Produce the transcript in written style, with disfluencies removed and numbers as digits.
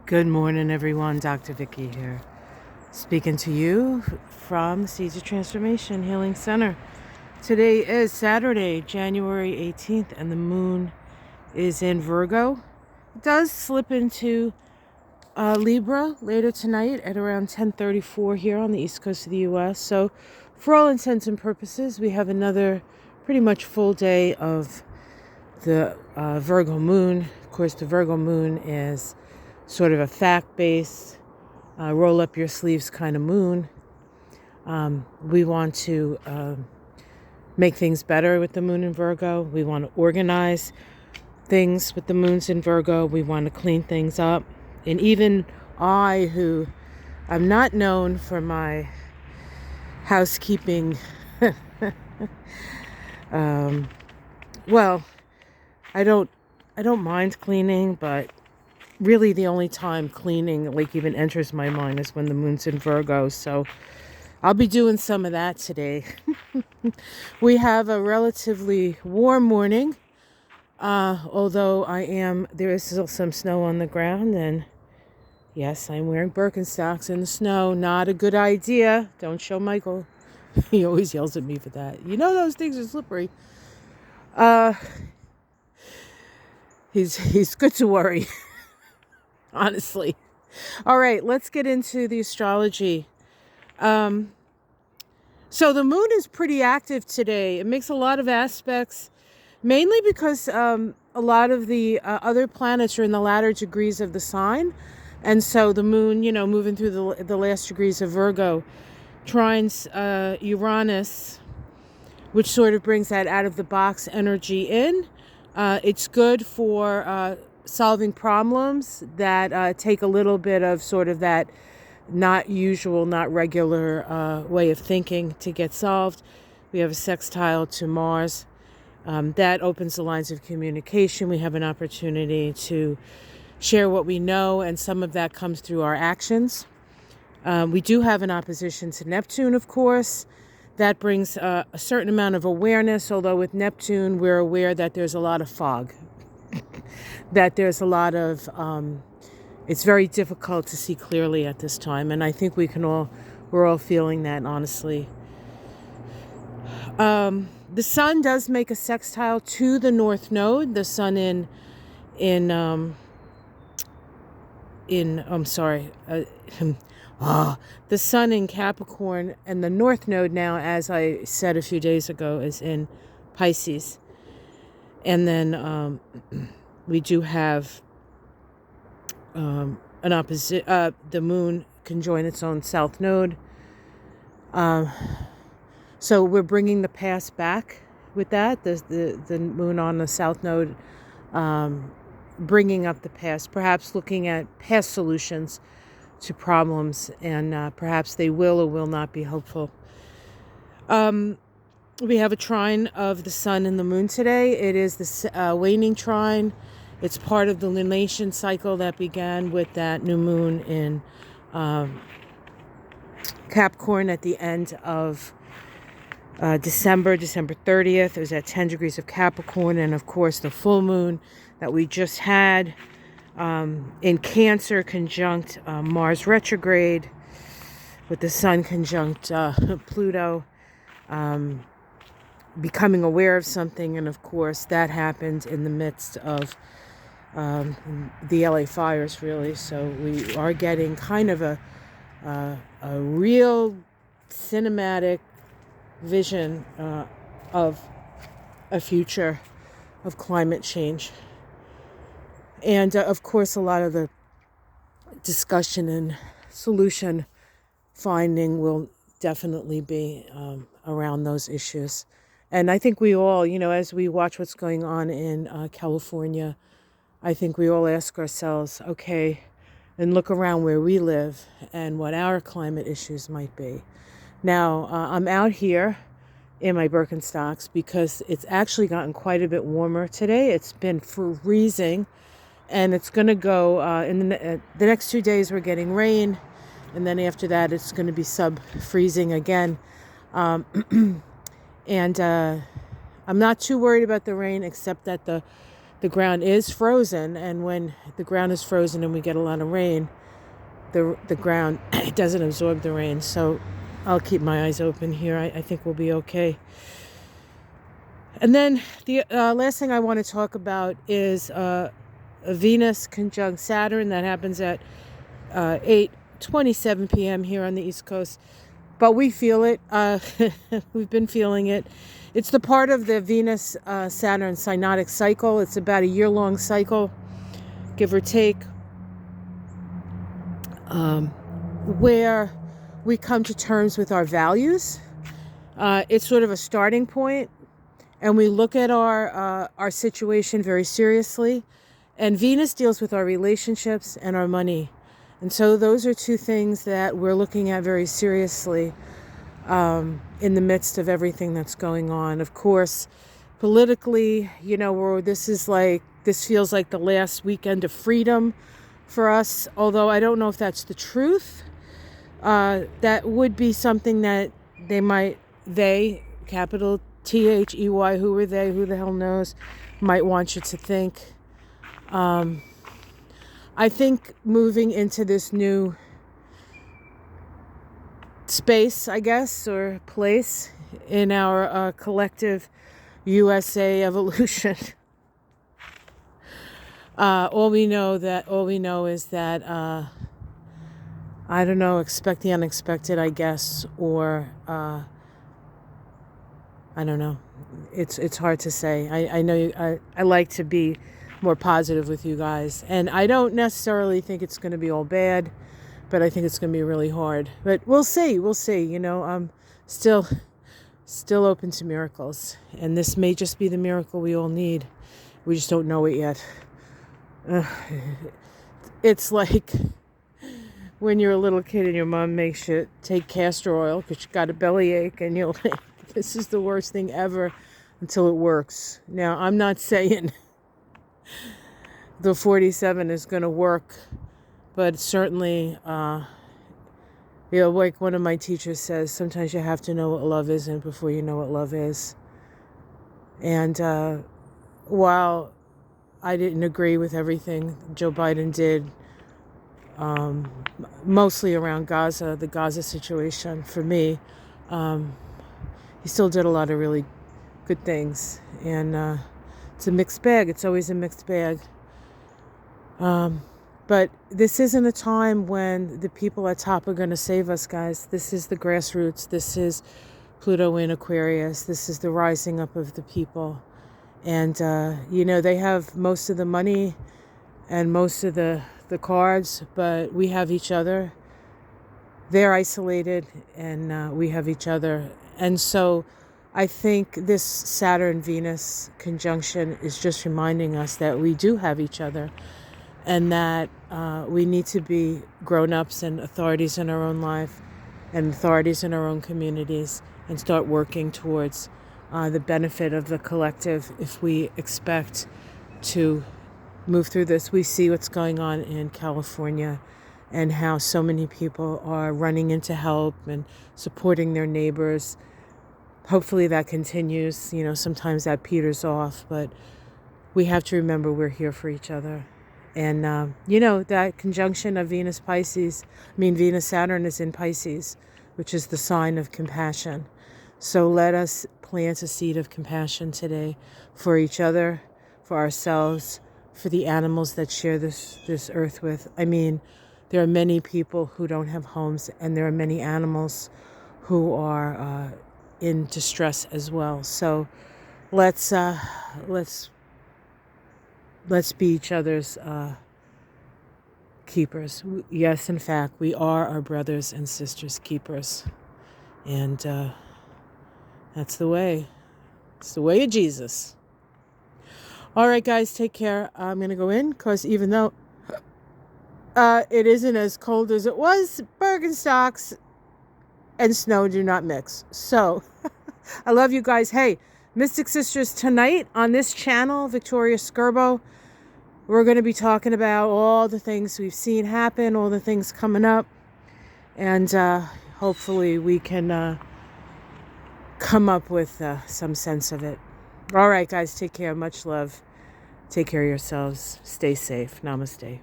Good morning, everyone. Dr. Vicky here, speaking to you from Seeds of Transformation Healing Center. Today is Saturday, January 18th, and the moon is in Virgo. It does slip into Libra later tonight at around 10:34 here on the east coast of the U.S. So, for all intents and purposes, we have another pretty much full day of the Virgo Moon. Of course, the Virgo Moon is sort of a fact-based, roll up your sleeves kind of moon. We want to make things better with the moon in Virgo. We want to organize things with the moons in Virgo. We want to clean things up. And even I, who I'm not known for my housekeeping, well, I don't mind cleaning, but really the only time cleaning even enters my mind is when the moon's in Virgo. So I'll be doing some of that today. We have a relatively warm morning, although there is still some snow on the ground, and yes, I'm wearing Birkenstocks in the snow. Not a good idea. Don't show Michael. He always yells at me for that. You know those things are slippery. He's good to worry. Honestly. All right, let's get into the astrology. So the moon is pretty active today. It makes a lot of aspects, mainly because a lot of the other planets are in the latter degrees of the sign. And so the moon, moving through the last degrees of Virgo, trines Uranus, which sort of brings that out-of-the-box energy in. It's good for solving problems that take a little bit of sort of that not usual, not regular way of thinking to get solved. We have a sextile to Mars. That opens the lines of communication. We have an opportunity to share what we know, and some of that comes through our actions. We do have an opposition to Neptune, of course. That brings a certain amount of awareness, although with Neptune, we're aware that there's a lot of fog. That there's a lot of, it's very difficult to see clearly at this time. And I think we're all feeling that, honestly. The sun does make a sextile to the North Node. The sun the sun in Capricorn, and the North Node now, as I said a few days ago, is in Pisces. And then we do have an opposite, the moon conjoin its own south node. So we're bringing the past back with that. The moon on the south node, bringing up the past, perhaps looking at past solutions to problems, and perhaps they will or will not be hopeful. We have a trine of the sun and the moon today. It is the waning trine. It's part of the lunation cycle that began with that new moon in Capricorn at the end of December 30th. It was at 10 degrees of Capricorn. And of course, the full moon that we just had in Cancer conjunct Mars retrograde, with the sun conjunct Pluto. Becoming aware of something, and of course that happened in the midst of the LA fires, really. So we are getting kind of a real cinematic vision of a future of climate change. And of course, a lot of the discussion and solution finding will definitely be around those issues. And I think we all, as we watch what's going on in California, I think we all ask ourselves, okay, and look around where we live and what our climate issues might be. Now, I'm out here in my Birkenstocks because it's actually gotten quite a bit warmer today. It's been freezing, and it's going to go, in the next 2 days we're getting rain, and then after that it's going to be sub-freezing again. And I'm not too worried about the rain, except that the the ground is frozen, and when the ground is frozen and we get a lot of rain, the ground it doesn't absorb the rain. So I'll keep my eyes open here. I think we'll be okay. And then the last thing I want to talk about is a Venus conjunct Saturn that happens at 8:27 p.m. here on the East Coast. But we feel it. We've been feeling it. It's the part of the Venus Saturn synodic cycle. It's about a year-long cycle, give or take, where we come to terms with our values. It's sort of a starting point, and we look at our situation very seriously. And Venus deals with our relationships and our money. And so those are two things that we're looking at very seriously in the midst of everything that's going on. Of course, politically, this feels like the last weekend of freedom for us, although I don't know if that's the truth. That would be something that they, capital They, who are they, who the hell knows, might want you to think. I think moving into this new space, I guess, or place in our collective USA evolution. All we know is that I don't know, expect the unexpected, I guess, or I don't know. It's hard to say. I know I like to be more positive with you guys, and I don't necessarily think it's going to be all bad, but I think it's going to be really hard. But we'll see. I'm still open to miracles, and this may just be the miracle we all need. We just don't know it yet. It's like when you're a little kid and your mom makes you take castor oil because you got a bellyache, and you're like, this is the worst thing ever, until it works. Now, I'm not saying the 47 is going to work, but certainly, like one of my teachers says, sometimes you have to know what love isn't before you know what love is. And while I didn't agree with everything Joe Biden did, mostly around Gaza, the Gaza situation, for me, he still did a lot of really good things. And it's a mixed bag. It's always a mixed bag. But this isn't a time when the people at top are going to save us, guys. This is the grassroots. This is Pluto in Aquarius. This is the rising up of the people. And, they have most of the money and most of the cards, but we have each other. They're isolated, and we have each other. And so I think this Saturn-Venus conjunction is just reminding us that we do have each other, and that we need to be grown-ups and authorities in our own life and authorities in our own communities, and start working towards the benefit of the collective if we expect to move through this. We see what's going on in California and how so many people are running in to help and supporting their neighbors. Hopefully that continues. Sometimes that peters off, but we have to remember we're here for each other. And, that conjunction of Venus Saturn is in Pisces, which is the sign of compassion. So let us plant a seed of compassion today for each other, for ourselves, for the animals that share this earth with. There are many people who don't have homes, and there are many animals who are in distress as well. So let's be each other's keepers. Yes, in fact, we are our brothers and sisters' keepers. And that's the way. It's the way of Jesus. All right, guys, take care. I'm going to go in because even though it isn't as cold as it was, Birkenstocks and snow do not mix. So I love you guys. Hey, Mystic Sisters, tonight on this channel, Victoria Skirbo, we're going to be talking about all the things we've seen happen, all the things coming up, and hopefully we can come up with some sense of it. All right, guys, take care. Much love. Take care of yourselves. Stay safe. Namaste.